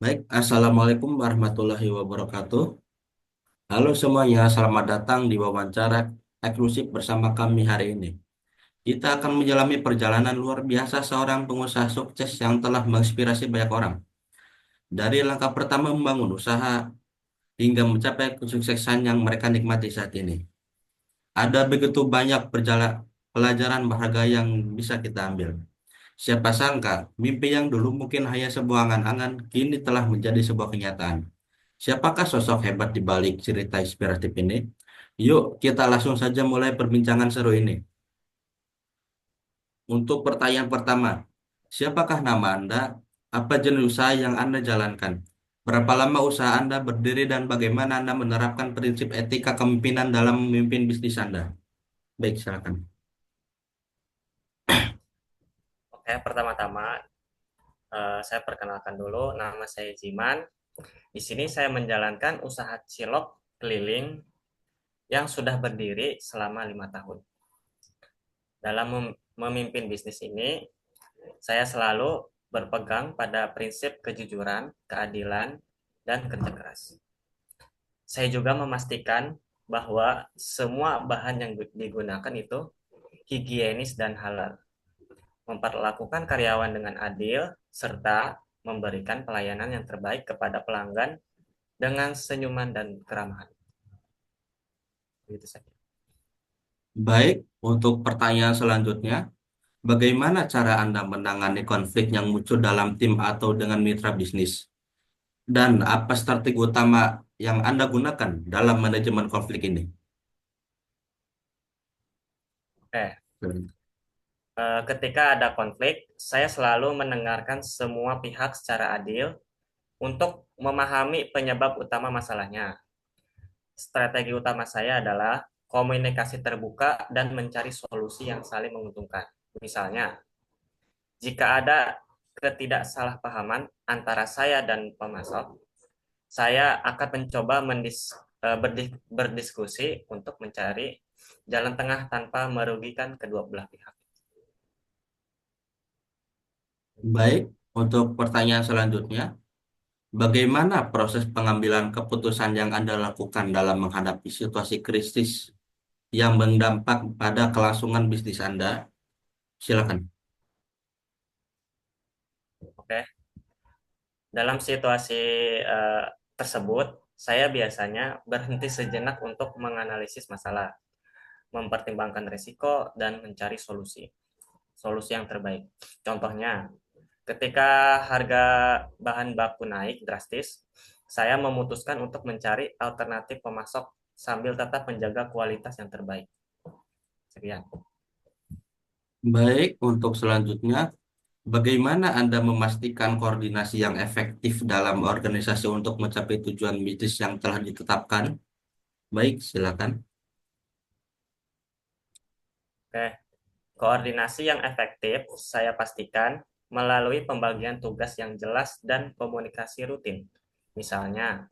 Baik, Assalamualaikum warahmatullahi wabarakatuh. Halo semuanya, selamat datang di wawancara eksklusif bersama kami hari ini. Kita akan menjalani perjalanan luar biasa seorang pengusaha sukses yang telah menginspirasi banyak orang. Dari langkah pertama membangun usaha hingga mencapai kesuksesan yang mereka nikmati saat ini. Ada begitu banyak pelajaran berharga yang bisa kita ambil. Siapa sangka, mimpi yang dulu mungkin hanya sebuah angan-angan, kini telah menjadi sebuah kenyataan. Siapakah sosok hebat di balik cerita inspiratif ini? Yuk, kita langsung saja mulai perbincangan seru ini. Untuk pertanyaan pertama, siapakah nama Anda? Apa jenis usaha yang Anda jalankan? Berapa lama usaha Anda berdiri dan bagaimana Anda menerapkan prinsip etika kepemimpinan dalam memimpin bisnis Anda? Baik, silakan. Oke, pertama-tama saya perkenalkan dulu, nama saya Ziman. Di sini saya menjalankan usaha cilok keliling yang sudah berdiri selama 5 tahun. Dalam memimpin bisnis ini, saya selalu berpegang pada prinsip kejujuran, keadilan, dan kerja keras. Saya juga memastikan bahwa semua bahan yang digunakan itu higienis dan halal, memperlakukan karyawan dengan adil, serta memberikan pelayanan yang terbaik kepada pelanggan dengan senyuman dan keramahan. Begitu saja. Baik, untuk pertanyaan selanjutnya, bagaimana cara Anda menangani konflik yang muncul dalam tim atau dengan mitra bisnis? Dan apa strategi utama yang Anda gunakan dalam manajemen konflik ini? Oke, ketika ada konflik, saya selalu mendengarkan semua pihak secara adil untuk memahami penyebab utama masalahnya. Strategi utama saya adalah komunikasi terbuka dan mencari solusi yang saling menguntungkan. Misalnya, jika ada ketidaksalahpahaman antara saya dan pemasok, saya akan mencoba berdiskusi untuk mencari jalan tengah tanpa merugikan kedua belah pihak. Baik, untuk pertanyaan selanjutnya, bagaimana proses pengambilan keputusan yang Anda lakukan dalam menghadapi situasi krisis yang berdampak pada kelangsungan bisnis Anda? Silakan. Oke, dalam situasi eh, tersebut, saya biasanya berhenti sejenak untuk menganalisis masalah, mempertimbangkan risiko, dan mencari solusi yang terbaik. Contohnya, ketika harga bahan baku naik drastis, saya memutuskan untuk mencari alternatif pemasok sambil tetap menjaga kualitas yang terbaik. Sekian. Baik, untuk selanjutnya, bagaimana Anda memastikan koordinasi yang efektif dalam organisasi untuk mencapai tujuan bisnis yang telah ditetapkan? Baik, silakan. Oke, koordinasi yang efektif saya pastikan melalui pembagian tugas yang jelas dan komunikasi rutin. Misalnya,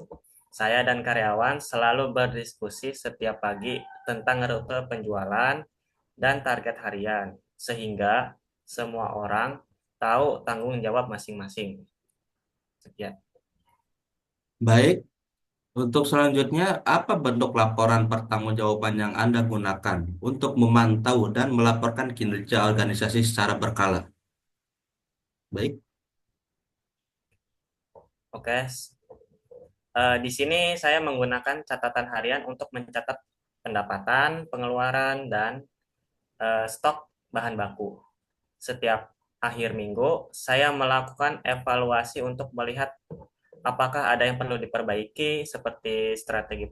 saya dan karyawan selalu berdiskusi setiap pagi tentang rute penjualan dan target harian, sehingga semua orang tahu tanggung jawab masing-masing. Sekian. Baik, untuk selanjutnya, apa bentuk laporan pertanggungjawaban yang Anda gunakan untuk memantau dan melaporkan kinerja organisasi secara berkala? Baik, Oke, di sini saya menggunakan catatan harian untuk mencatat pendapatan, pengeluaran, dan stok bahan baku. Setiap akhir minggu, saya melakukan evaluasi untuk melihat apakah ada yang perlu diperbaiki, seperti strategi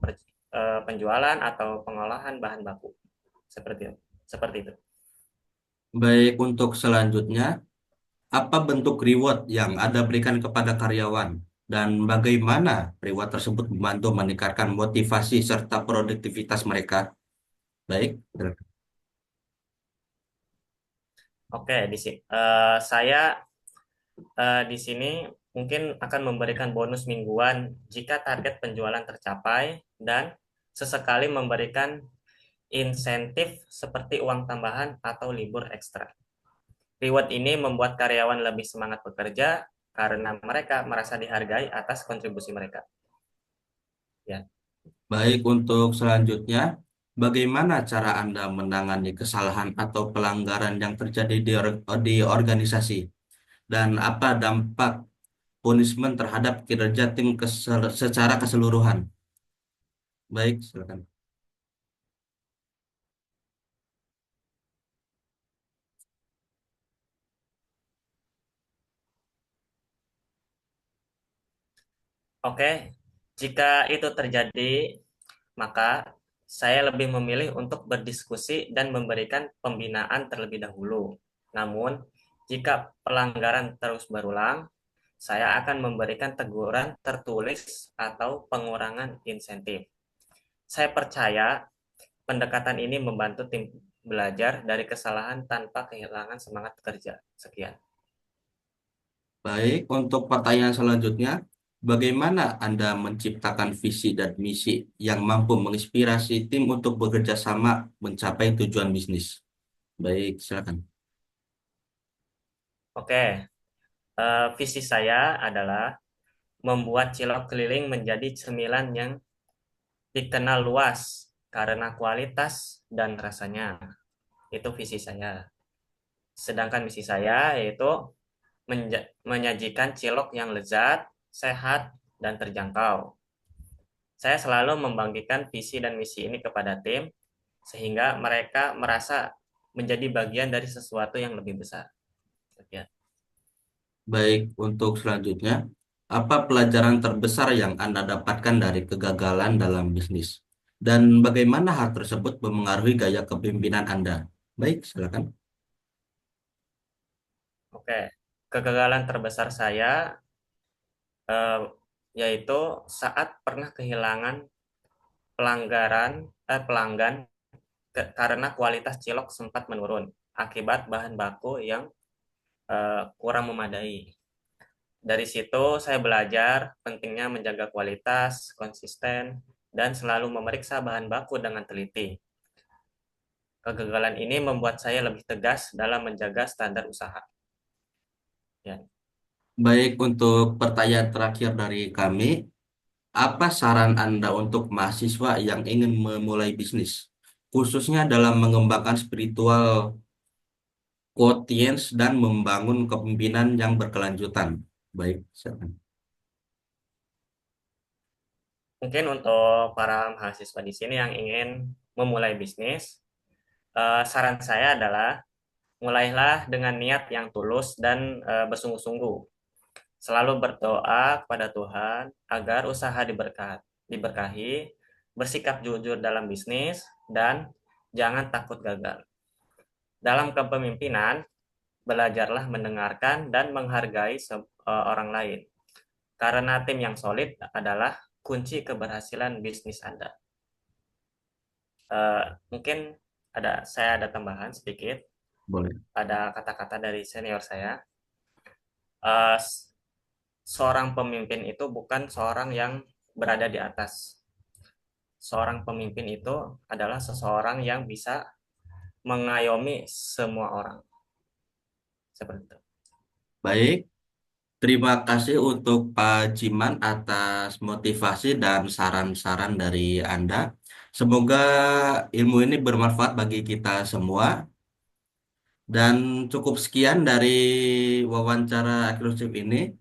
penjualan atau pengolahan bahan baku. Seperti itu. Seperti itu. baik untuk selanjutnya, apa bentuk reward yang Anda berikan kepada karyawan dan bagaimana reward tersebut membantu meningkatkan motivasi serta produktivitas mereka? Baik, silakan. Oke, saya di sini mungkin akan memberikan bonus mingguan jika target penjualan tercapai dan sesekali memberikan insentif seperti uang tambahan atau libur ekstra. Reward ini membuat karyawan lebih semangat bekerja karena mereka merasa dihargai atas kontribusi mereka. Ya, Baik, untuk selanjutnya, bagaimana cara Anda menangani kesalahan atau pelanggaran yang terjadi di organisasi? Dan apa dampak punishment terhadap kinerja tim secara keseluruhan? Baik, silakan. oke. Jika itu terjadi, maka saya lebih memilih untuk berdiskusi dan memberikan pembinaan terlebih dahulu. Namun, jika pelanggaran terus berulang, saya akan memberikan teguran tertulis atau pengurangan insentif. Saya percaya pendekatan ini membantu tim belajar dari kesalahan tanpa kehilangan semangat kerja. Sekian. Baik, untuk pertanyaan selanjutnya, bagaimana Anda menciptakan visi dan misi yang mampu menginspirasi tim untuk bekerja sama mencapai tujuan bisnis? Baik, silakan. Oke, visi saya adalah membuat Cilok Keliling menjadi cemilan yang dikenal luas karena kualitas dan rasanya. Itu visi saya. Sedangkan misi saya yaitu menyajikan cilok yang lezat, sehat, dan terjangkau. Saya selalu membagikan visi dan misi ini kepada tim sehingga mereka merasa menjadi bagian dari sesuatu yang lebih besar. Ya. Baik, untuk selanjutnya, apa pelajaran terbesar yang Anda dapatkan dari kegagalan dalam bisnis? Dan bagaimana hal tersebut memengaruhi gaya kepemimpinan Anda? Baik, silakan. Oke, kegagalan terbesar saya eh, yaitu saat pernah kehilangan pelanggan karena kualitas cilok sempat menurun akibat bahan baku yang kurang memadai. Dari situ saya belajar pentingnya menjaga kualitas, konsisten, dan selalu memeriksa bahan baku dengan teliti. Kegagalan ini membuat saya lebih tegas dalam menjaga standar usaha. Ya. Baik, untuk pertanyaan terakhir dari kami, apa saran Anda untuk mahasiswa yang ingin memulai bisnis, khususnya dalam mengembangkan spiritual quotients dan membangun kepemimpinan yang berkelanjutan? Baik, silakan. Mungkin untuk para mahasiswa di sini yang ingin memulai bisnis, saran saya adalah mulailah dengan niat yang tulus dan bersungguh-sungguh. Selalu berdoa kepada Tuhan agar usaha diberkahi, bersikap jujur dalam bisnis, dan jangan takut gagal. Dalam kepemimpinan, belajarlah mendengarkan dan menghargai orang lain. Karena tim yang solid adalah kunci keberhasilan bisnis Anda. Mungkin saya ada tambahan sedikit. Boleh. Ada kata-kata dari senior saya. Eh, Seorang pemimpin itu bukan seorang yang berada di atas. Seorang pemimpin itu adalah seseorang yang bisa mengayomi semua orang. Seperti itu. Baik, terima kasih untuk Pak Jiman atas motivasi dan saran-saran dari Anda. Semoga ilmu ini bermanfaat bagi kita semua. Dan cukup sekian dari wawancara eksklusif ini.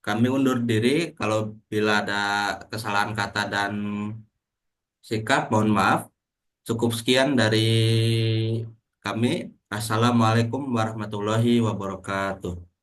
Kami undur diri kalau bila ada kesalahan kata dan sikap, mohon maaf. Cukup sekian dari kami. Assalamualaikum warahmatullahi wabarakatuh.